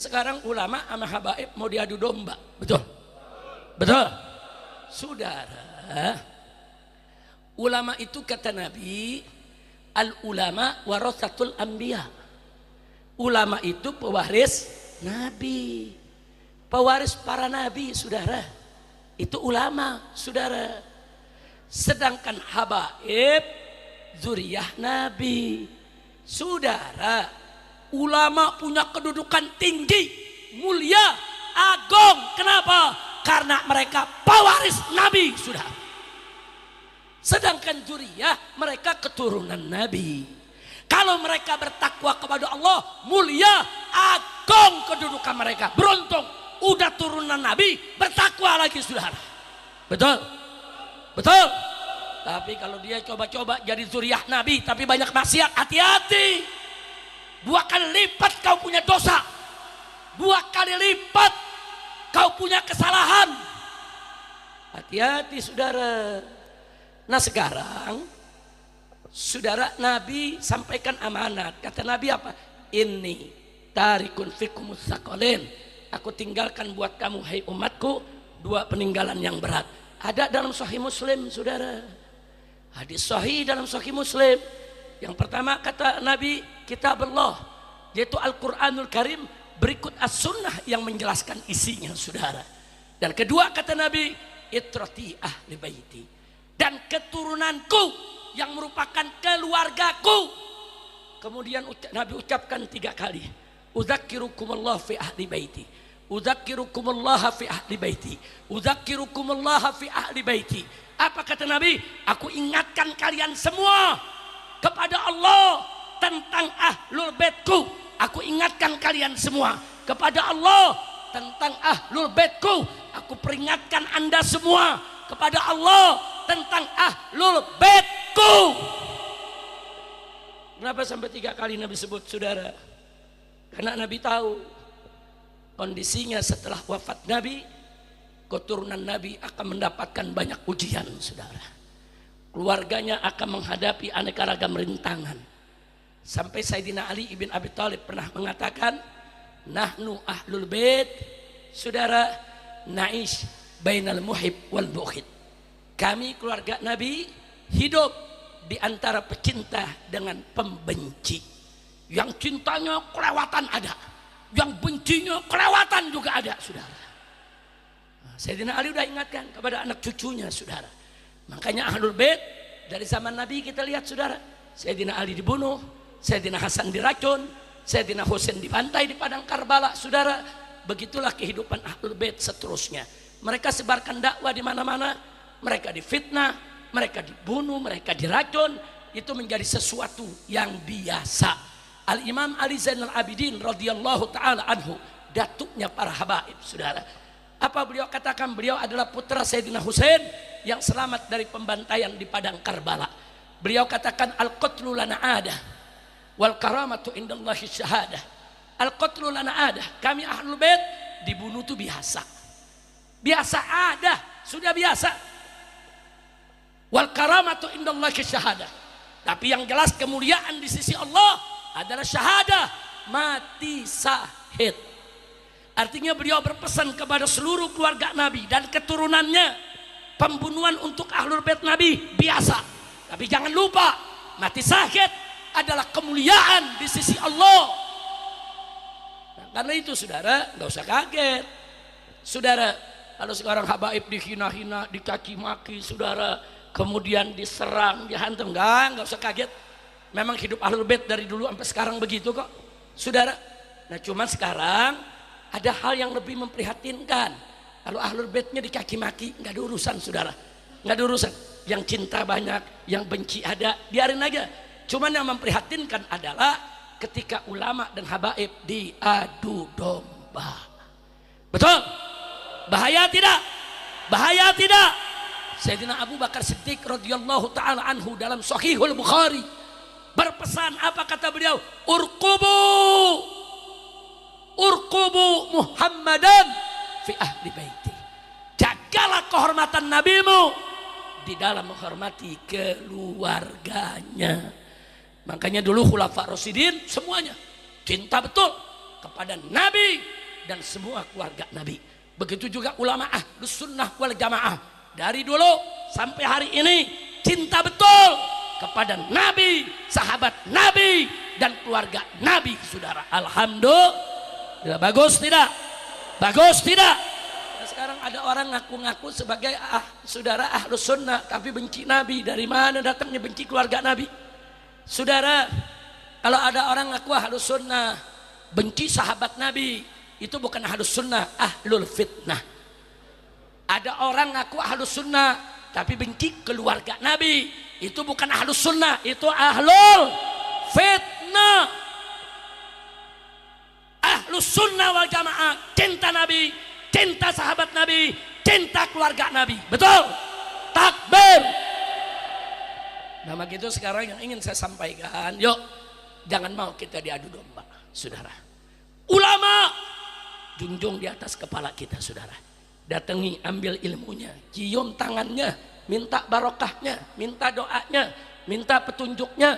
Sekarang ulama sama habaib mau diadu domba, betul? Betul? Saudara, ulama itu kata Nabi, al ulama warasatul anbiya. Ulama itu pewaris Nabi, pewaris para nabi, saudara. Itu ulama, saudara. Sedangkan habaib zuriyah Nabi. Saudara, ulama punya kedudukan tinggi, mulia, agung. Kenapa? Karena mereka pewaris Nabi, sudah. Sedangkan zuriyah mereka keturunan Nabi. Kalau mereka bertakwa kepada Allah, mulia, agung kedudukan mereka. Beruntung, udah turunan Nabi, bertakwa lagi, saudara. Betul? Betul? Tapi kalau dia coba-coba jadi zuriyah Nabi tapi banyak maksiat, hati-hati. 2 kali lipat kau punya dosa, 2 kali lipat kau punya kesalahan. Hati-hati, saudara. Nah sekarang, saudara, Nabi sampaikan amanat. Kata Nabi apa? Inni tarikun fikumus saqalain. Aku tinggalkan buat kamu, hai umatku, 2 peninggalan yang berat. Ada dalam Sahih Muslim, saudara. Hadis sahih dalam Sahih Muslim. Yang pertama kata Nabi, kitab Allah, yaitu Al-Quranul Karim, berikut as-sunnah yang menjelaskan isinya, saudara. Dan kedua kata Nabi, itrati ahli baiti, dan keturunanku yang merupakan keluargaku. Kemudian Nabi ucapkan 3 kali, udzakirukumullah fi ahli baiti, udzakirukumullah fi ahli baiti, udzakirukumullah fi ahli baiti. Apa kata Nabi? Aku ingatkan kalian semua kepada Allah tentang ahlul baitku. Aku ingatkan kalian semua kepada Allah tentang ahlul baitku. Aku peringatkan anda semua kepada Allah tentang ahlul baitku. Kenapa sampai 3 kali Nabi sebut, saudara? Karena Nabi tahu kondisinya setelah wafat Nabi, keturunan Nabi akan mendapatkan banyak ujian, saudara. Keluarganya akan menghadapi aneka ragam rintangan. Sampai Sayyidina Ali ibn Abi Thalib pernah mengatakan, nahnu ahlul bait, saudara, na'ish bainal muhib wal bughid. Kami keluarga Nabi hidup di antara pecinta dengan pembenci. Yang cintanya kelewatan ada, yang bencinya kelewatan juga ada, saudara. Sayyidina Ali udah ingatkan kepada anak cucunya, saudara. Makanya ahlul bait dari zaman Nabi kita lihat, saudara. Sayyidina Ali dibunuh, Sayyidina Hasan diracun, Sayyidina Husain dibantai di padang Karbala, saudara. Begitulah kehidupan ahlul bait seterusnya. Mereka sebarkan dakwah di mana-mana, mereka difitnah, mereka dibunuh, mereka diracun. Itu menjadi sesuatu yang biasa. Al-Imam Ali Zainal Abidin radhiyallahu taala anhu, datuknya para habaib, saudara. Apa beliau katakan? Beliau adalah putra Sayyidina Husain yang selamat dari pembantaian di padang Karbala. Beliau katakan, al-qatlu lana adah wal karamatu indallahi syahadah. Al-qatlu lana adah, kami ahlul bait dibunuh itu biasa. Biasa ada, sudah biasa. Wal karamatu indallahi syahadah. Tapi yang jelas kemuliaan di sisi Allah adalah syahadah, mati syahid. Artinya beliau berpesan kepada seluruh keluarga Nabi dan keturunannya, pembunuhan untuk ahlul bait Nabi biasa. Tapi jangan lupa, mati syahid adalah kemuliaan di sisi Allah. Nah, karena itu, saudara, nggak usah kaget. Saudara, kalau sekarang habaib dihina-hina, dicaci maki, saudara, kemudian diserang, dihantam, nggak usah kaget. Memang hidup ahlul bait dari dulu sampai sekarang begitu kok, saudara. Nah, cuman sekarang ada hal yang lebih memprihatinkan. Kalau ahlul baitnya dicaci maki, nggak ada urusan, saudara, nggak ada urusan. Yang cinta banyak, yang benci ada, biarin aja. Cuman yang memprihatinkan adalah ketika ulama dan habaib diadu domba. Betul? Bahaya tidak? Bahaya tidak? Sayyidina Abu Bakar Siddiq radhiyallahu taala anhu dalam Sahihul Bukhari berpesan, apa kata beliau? Urqubu Muhammadan fi ahli baiti. Jagalah kehormatan nabimu di dalam menghormati keluarganya. Makanya dulu khulafa Rasyidin semuanya cinta betul kepada Nabi dan semua keluarga Nabi. Begitu juga ulama Ahlus Sunnah wal Jamaah dari dulu sampai hari ini cinta betul kepada Nabi, sahabat Nabi dan keluarga Nabi, saudara. Alhamdulillah. Bagus tidak? Bagus tidak? Nah, sekarang ada orang ngaku-ngaku sebagai saudara Ahlus Sunnah tapi benci Nabi. Dari mana datangnya benci keluarga Nabi? Saudara, kalau ada orang ngaku Ahlus Sunnah benci sahabat Nabi, itu bukan Ahlus Sunnah, ahlul fitnah. Ada orang ngaku Ahlus Sunnah tapi benci keluarga Nabi, itu bukan Ahlus Sunnah, itu ahlul fitnah. Ahlus Sunnah wal Jamaah cinta Nabi, cinta sahabat Nabi, cinta keluarga Nabi. Betul? Takbir. Nah begitu sekarang yang ingin saya sampaikan, yuk jangan mau kita diadu domba, saudara. Ulama junjung di atas kepala kita, saudara. Datangi, ambil ilmunya, cium tangannya, minta barokahnya, minta doanya, minta petunjuknya.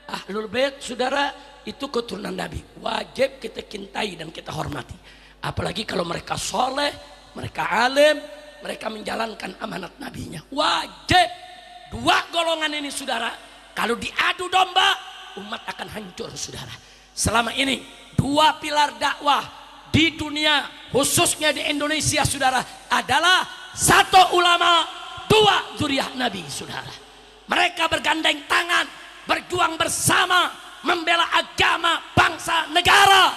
Ahlul Bait, saudara, itu keturunan Nabi, wajib kita cintai dan kita hormati. Apalagi kalau mereka soleh, mereka alim, mereka menjalankan amanat nabinya. Wajib. Dua golongan ini, saudara, kalau diadu domba, umat akan hancur, saudara. Selama ini dua pilar dakwah di dunia, khususnya di Indonesia, saudara, adalah satu ulama, dua zuriyah Nabi, saudara. Mereka bergandeng tangan, berjuang bersama, membela agama, bangsa, negara.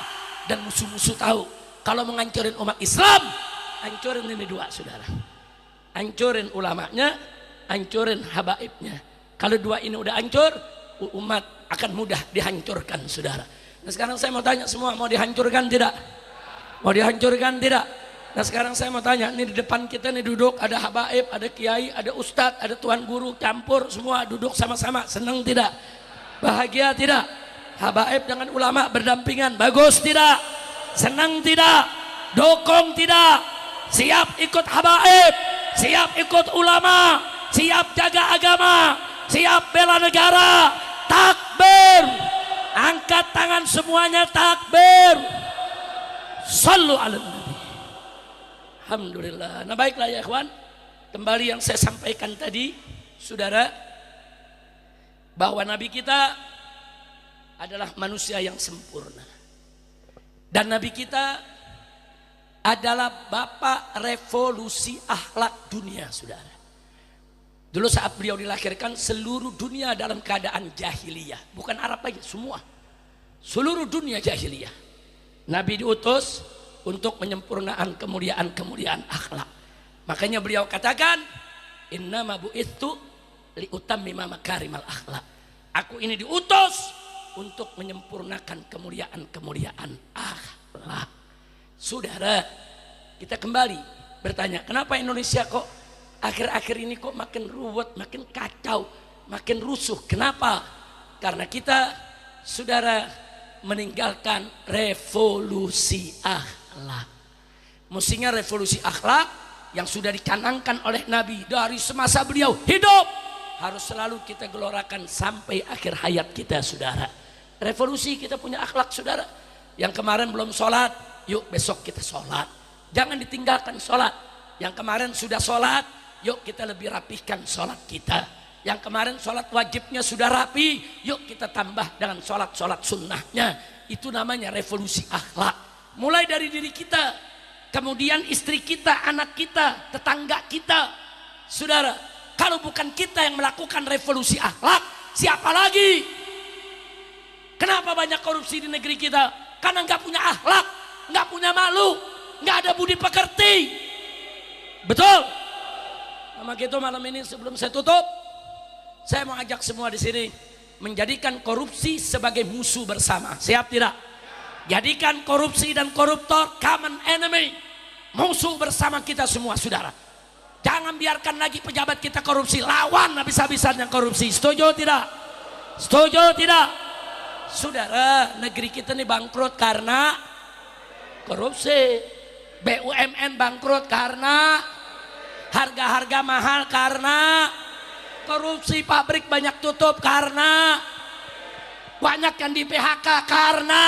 Dan musuh-musuh tahu kalau menghancurin umat Islam, hancurin ini dua, saudara. Hancurin ulamanya, hancurin habaibnya. Kalau dua ini udah hancur, umat akan mudah dihancurkan, saudara. Nah sekarang saya mau tanya semua, mau dihancurkan tidak? Mau dihancurkan tidak? Nah sekarang saya mau tanya, ini di depan kita nih duduk, ada habaib, ada kiai, ada ustadz, ada tuan guru, campur semua duduk sama-sama. Senang tidak? Bahagia tidak? Habaib dengan ulama berdampingan, bagus tidak? Senang tidak? Dukung tidak? Siap ikut habaib, siap ikut ulama, siap jaga agama, siap bela negara. Takbir. Angkat tangan semuanya, takbir. Sallu ala Nabi. Alhamdulillah. Nah baiklah ya ikhwan, kembali yang saya sampaikan tadi, saudara, bahwa Nabi kita adalah manusia yang sempurna. Dan Nabi kita adalah bapak revolusi akhlak dunia, saudara. Dulu saat beliau dilahirkan, seluruh dunia dalam keadaan jahiliyah. Bukan Arab aja, semua. Seluruh dunia jahiliyah. Nabi diutus untuk menyempurnakan kemuliaan-kemuliaan akhlak. Makanya beliau katakan, innama bu'ithu liutammima makarimal akhlak. Aku ini diutus untuk menyempurnakan kemuliaan-kemuliaan akhlak. Saudara, kita kembali bertanya, kenapa Indonesia kok akhir-akhir ini kok makin ruwet, makin kacau, makin rusuh? Kenapa? Karena kita, saudara, meninggalkan revolusi akhlak. Mestinya revolusi akhlak yang sudah dicanangkan oleh Nabi dari semasa beliau hidup harus selalu kita gelorakan sampai akhir hayat kita, saudara. Revolusi kita punya akhlak, saudara. Yang kemarin belum sholat, yuk besok kita sholat. Jangan ditinggalkan sholat. Yang kemarin sudah sholat, yuk kita lebih rapihkan sholat kita. Yang kemarin sholat wajibnya sudah rapi, yuk kita tambah dengan sholat-sholat sunnahnya. Itu namanya revolusi akhlak. Mulai dari diri kita, kemudian istri kita, anak kita, tetangga kita. Saudara, kalau bukan kita yang melakukan revolusi akhlak, siapa lagi? Kenapa banyak korupsi di negeri kita? Karena nggak punya akhlak, nggak punya malu, nggak ada budi pekerti. Betul? Sama gitu malam ini sebelum saya tutup, saya mau ajak semua di sini menjadikan korupsi sebagai musuh bersama. Siap tidak? Jadikan korupsi dan koruptor common enemy, musuh bersama kita semua, saudara. Jangan biarkan lagi pejabat kita korupsi, lawan habis-habisan yang korupsi. Setuju tidak? Setuju tidak? Saudara, negeri kita ini bangkrut karena korupsi. BUMN bangkrut karena harga-harga mahal, karena korupsi. Pabrik banyak tutup karena banyak yang di PHK, karena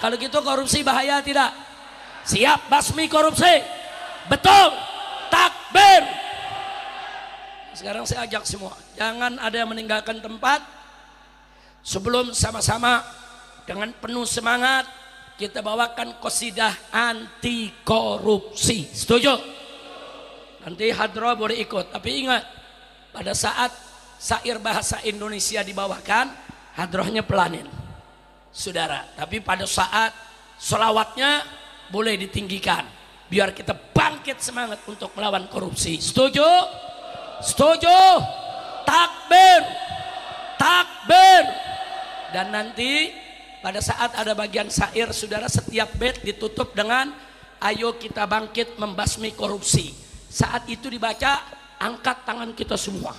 Kalau gitu korupsi bahaya tidak? Siap basmi korupsi? Betul. Takbir. Sekarang saya ajak semua, jangan ada yang meninggalkan tempat sebelum sama-sama dengan penuh semangat kita bawakan qasidah anti korupsi. Setuju? Nanti hadroh boleh ikut, tapi ingat pada saat syair bahasa Indonesia dibawakan, hadrohnya pelanin, saudara. Tapi pada saat sholawatnya boleh ditinggikan, biar kita bangkit semangat untuk melawan korupsi. Setuju? Setuju? Takbir, takbir. Dan nanti pada saat ada bagian syair, saudara, setiap bait ditutup dengan ayo kita bangkit membasmi korupsi. Saat itu dibaca, angkat tangan kita semua,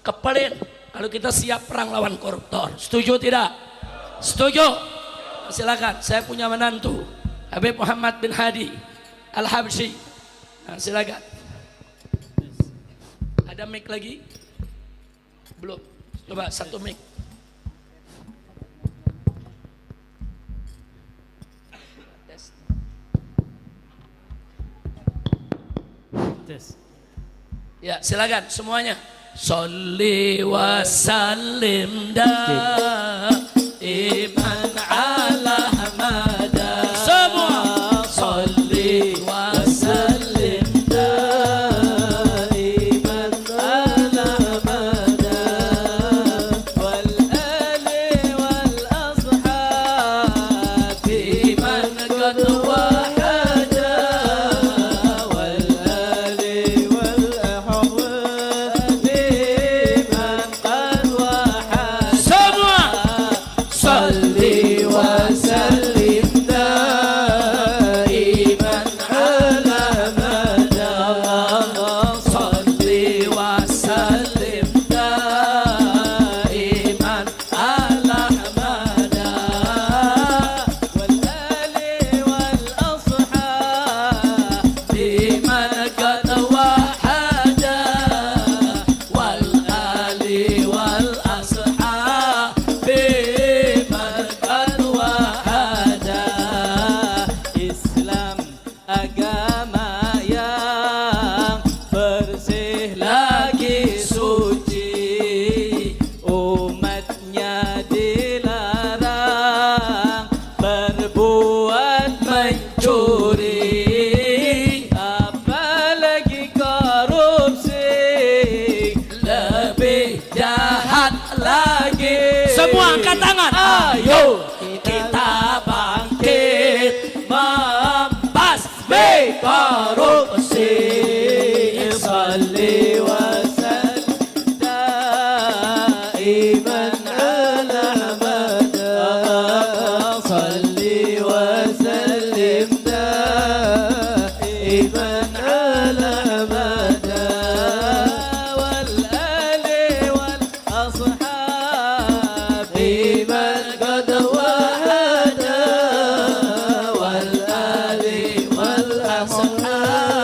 kepelin kalau kita siap perang lawan koruptor. Setuju tidak? Setuju? Silakan, saya punya menantu Habib Muhammad bin Hadi Al-Habsyi. Nah, silakan. Ada mic lagi? Belum. Coba satu mic. Tes. Ya, silakan semuanya. Sholli wa sallim daiman ala hamada. Semua. Sholli wa sallim daiman ala hamada. Wal ali wal ashabi man qad wahada. Wal ali wal ahwabi man qad wahada. Semua. Sholli wa sallim daiman ala hamada. Sholli wa sallim daiman ala hamada. Wal ali wal ashabi man qad wahada. Wal ali wal ashabi man qad wahada. Islam agama yang bersih lagi suci, umatnya dilarang berbuat mencuri, apalagi korupsi, lebih jahat lagi. Semua angkat tangan. Ayo kita bangkit membasmi korupsi. Sholli wa sallim daiman ala hamada. Sholli wa sallim daiman ala hamada. Wal ali wal ashabi man qad wahada. Wal ali wal ashabi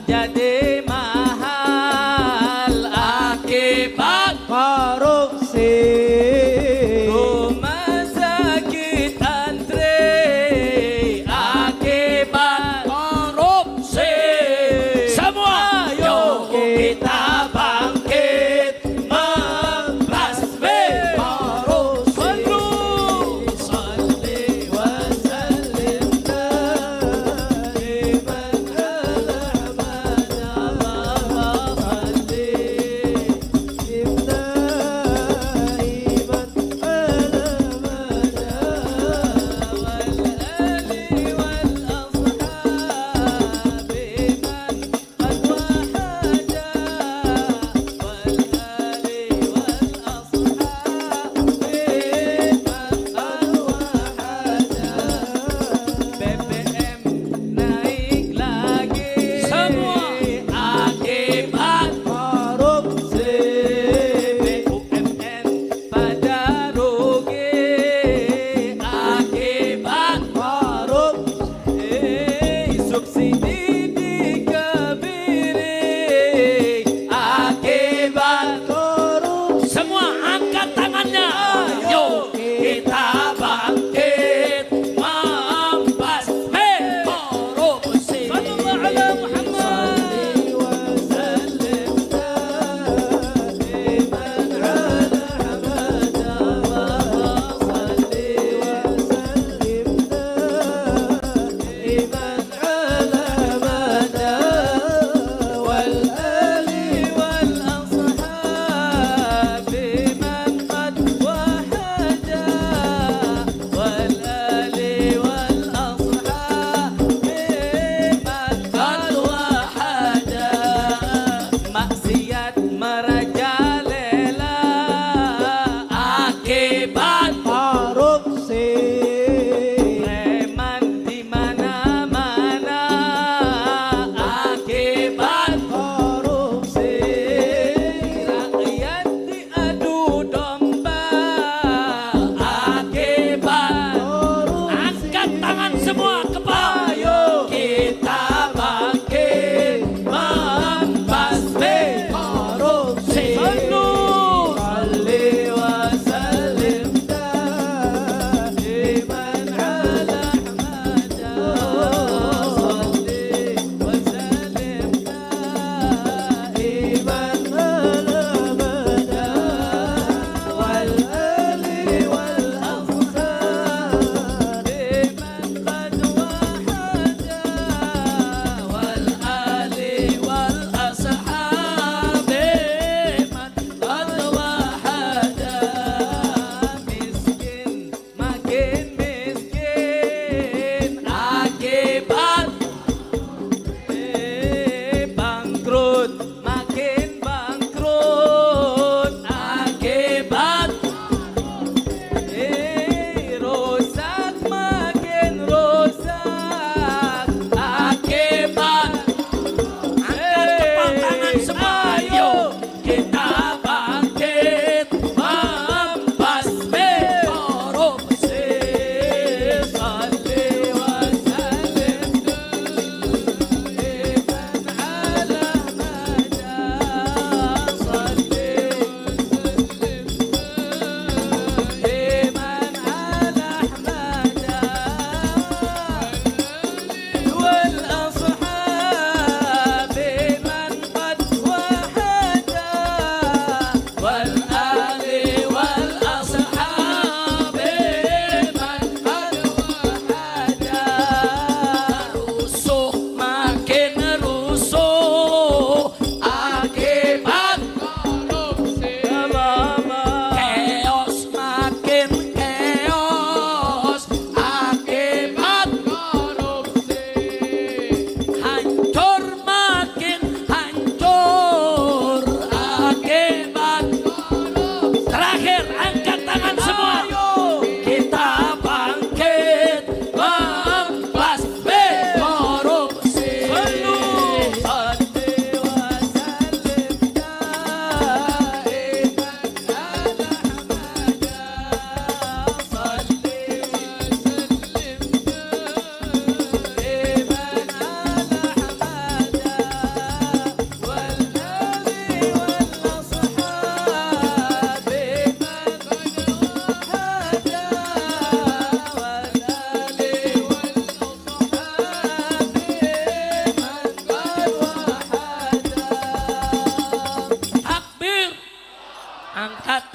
jadi mahal Akibat korupsi. Rumah sakit antri akibat korupsi. Semua yuk kita bangkit membasmi korupsi. Salli wa sallim daiman ala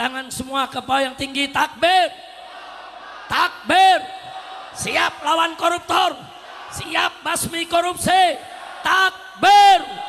tangan semua ke bawah yang tinggi, takbir. Takbir. Siap lawan koruptor. Siap basmi korupsi. Takbir.